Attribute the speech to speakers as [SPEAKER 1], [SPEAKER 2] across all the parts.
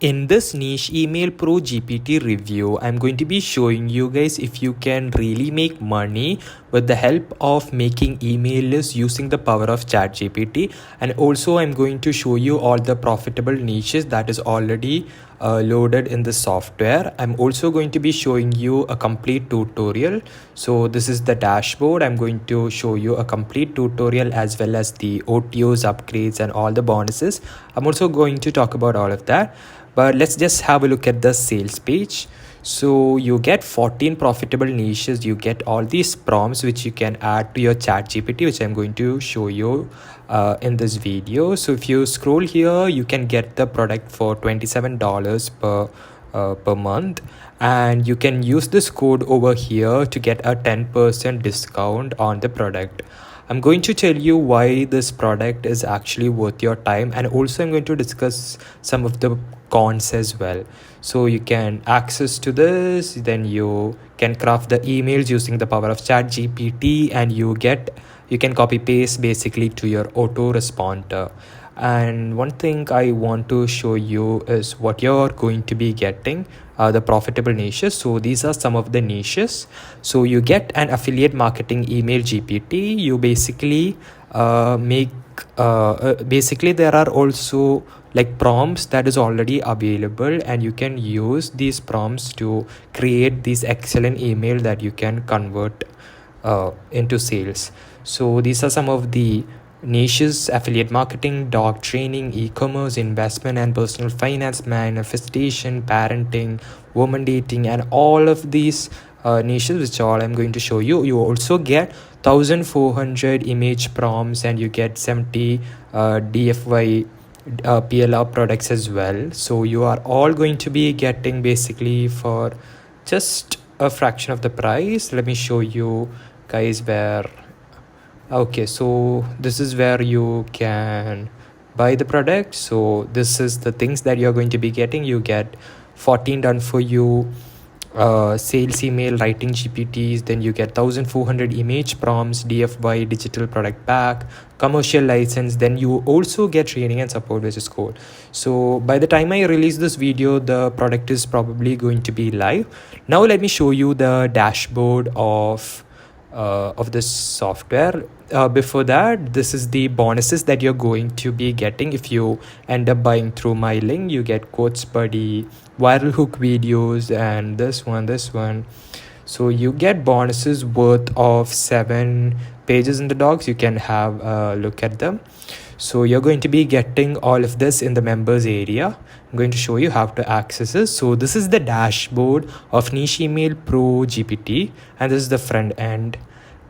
[SPEAKER 1] In this niche email pro GPT review, I'm going to be showing you guys if you can really make money with the help of making email lists using the power of ChatGPT. And also I'm going to show you all the profitable niches that is already loaded in the software. I'm also going to be showing you a complete tutorial. So this is the dashboard. I'm going to show you a complete tutorial as well as the OTOs, upgrades and all the bonuses. I'm also going to talk about all of that. But let's just have a look at the sales page. So you get 14 profitable niches. You get all these prompts which you can add to your chat GPT, which I'm going to show you in this video. So if you scroll here, you can get the product for $27 per month, and you can use this code over here to get a 10% discount on the product. I'm going to tell you why this product is actually worth your time, and also I'm going to discuss some of the cons as well. So you can access to this, then you can craft the emails using the power of chat GPT, and you can copy paste basically to your autoresponder. And one thing I want to show you is what you're going to be getting, the profitable niches. So these are some of the niches. So you get an affiliate marketing email GPT. You basically basically there are also like prompts that is already available, and you can use these prompts to create these excellent email that you can convert into sales. So these are some of the niches: affiliate marketing, dog training, e-commerce, investment and personal finance, manifestation, parenting, woman dating, and all of these niches, which all I'm going to show you. You also get 1400 image prompts, and you get 70 DFY PLR products as well. So you are all going to be getting basically for just a fraction of the price. Let me show you guys where. Okay, so this is where you can buy the product. So this is the things that you're going to be getting. You get 14 done for you sales email writing GPTs, then you get 1400 image prompts, DFY digital product pack, commercial license, then you also get training and support, which is cool. So by the time I release this video, the product is probably going to be live. Now let me show you the dashboard of this software. Before that, this is the bonuses that you're going to be getting if you end up buying through my link. You get quotes buddy, viral hook videos, and this one. So you get bonuses worth of 7 pages in the docs. You can have a look at them. So you're going to be getting all of this in the members area. I'm going to show you how to access this. So this is the dashboard of Niche Email Pro GPT, and this is the front end,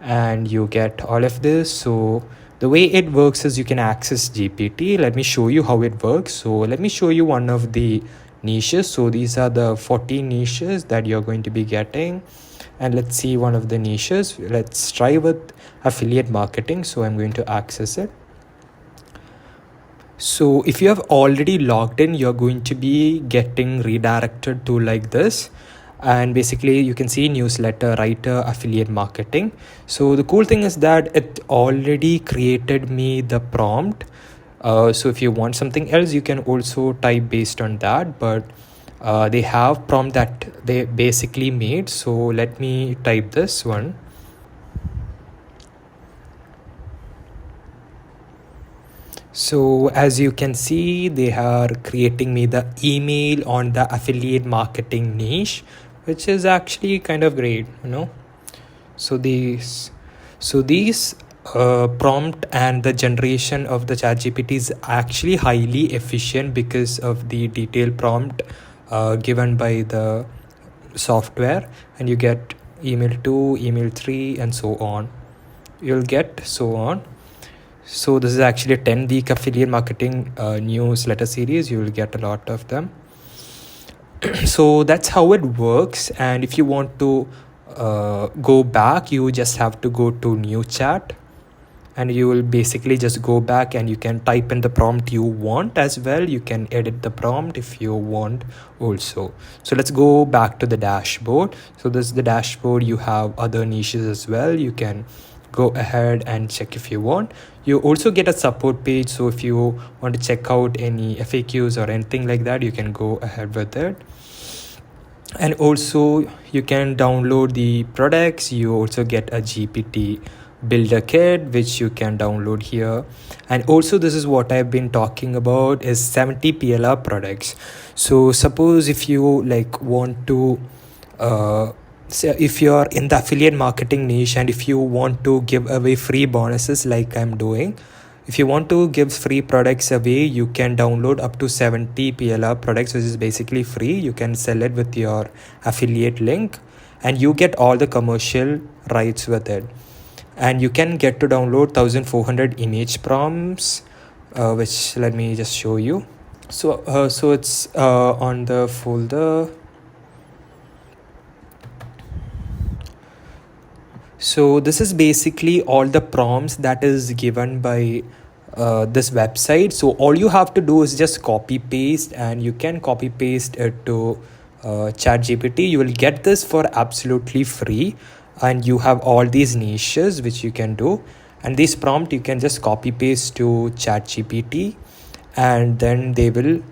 [SPEAKER 1] and you get all of this. So the way it works is you can access GPT. Let me show you how it works. So let me show you one of the niches. So these are the 14 niches that you're going to be getting, and let's see one of the niches. Let's try with affiliate marketing. So I'm going to access it. So if you have already logged in, you're going to be getting redirected to like this, and basically you can see newsletter writer, affiliate marketing. So the cool thing is that it already created me the prompt. So if you want something else, you can also type based on that, but they have prompt that they basically made. So let me type this one. So as you can see, they are creating me the email on the affiliate marketing niche, which is actually kind of great, you know. So these prompt and the generation of the ChatGPT is actually highly efficient because of the detailed prompt given by the software, and you get email 2, email 3, and so on. You'll get so on. So this is actually a 10-week affiliate marketing newsletter series. You will get a lot of them. So that's how it works. And if you want to go back, you just have to go to new chat, and you will basically just go back and you can type in the prompt you want as well. You can edit the prompt if you want also. So let's go back to the dashboard. So this is the dashboard. You have other niches as well. You can go ahead and check if you want. You also get a support page, so if you want to check out any FAQs or anything like that, you can go ahead with it. And also you can download the products. You also get a GPT builder kit which you can download here. And also this is what I've been talking about, is 70 PLR products. So suppose if you like want to so if you're in the affiliate marketing niche and if you want to give away free bonuses like I'm doing, if you want to give free products away, you can download up to 70 PLR products, which is basically free. You can sell it with your affiliate link and you get all the commercial rights with it. And you can get to download 1400 image prompts, which let me just show you. So it's on the folder. So this is basically all the prompts that is given by this website. So all you have to do is just copy paste, and you can copy paste it to ChatGPT. You will get this for absolutely free, and you have all these niches which you can do. And this prompt you can just copy paste to ChatGPT, and then they will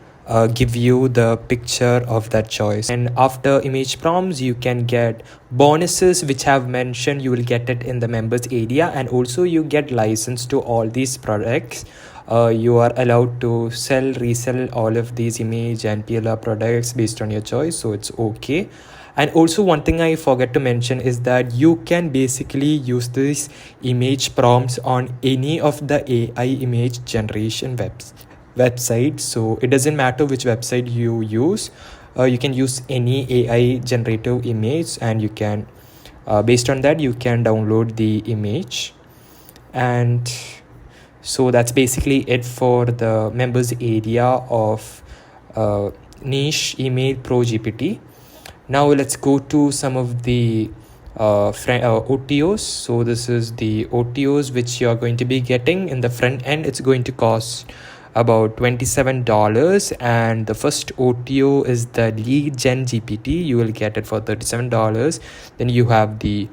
[SPEAKER 1] give you the picture of that choice. And after image prompts you can get bonuses which I have mentioned. You will get it in the members area, and also you get license to all these products. You are allowed to resell all of these image and PLR products based on your choice, so it's okay. And also one thing I forgot to mention is that you can basically use these image prompts on any of the AI image generation website. So it doesn't matter which website you use. You can use any AI generative image, and you can based on that you can download the image. And so that's basically it for the members area of niche email pro GPT. Now let's go to some of the OTOs. So this is the OTOs which you are going to be getting. In the front end it's going to cost about $27, and the first OTO is the lead gen GPT. You will get it for $37. Then you have the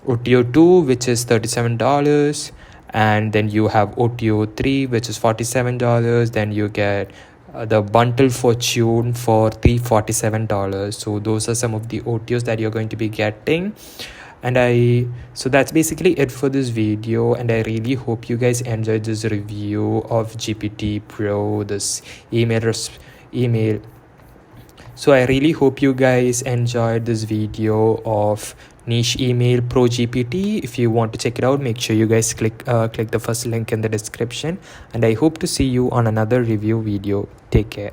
[SPEAKER 1] OTO 2 which is $37, and then you have OTO 3 which is $47. Then you get the bundle fortune for $347. So those are some of the OTOs that you're going to be getting. And so that's basically it for this video, and I really hope you guys enjoyed this review of GPT Pro, this email. So I really hope you guys enjoyed this video of niche email pro GPT. If you want to check it out, make sure you guys click the first link in the description, and I hope to see you on another review video. Take care.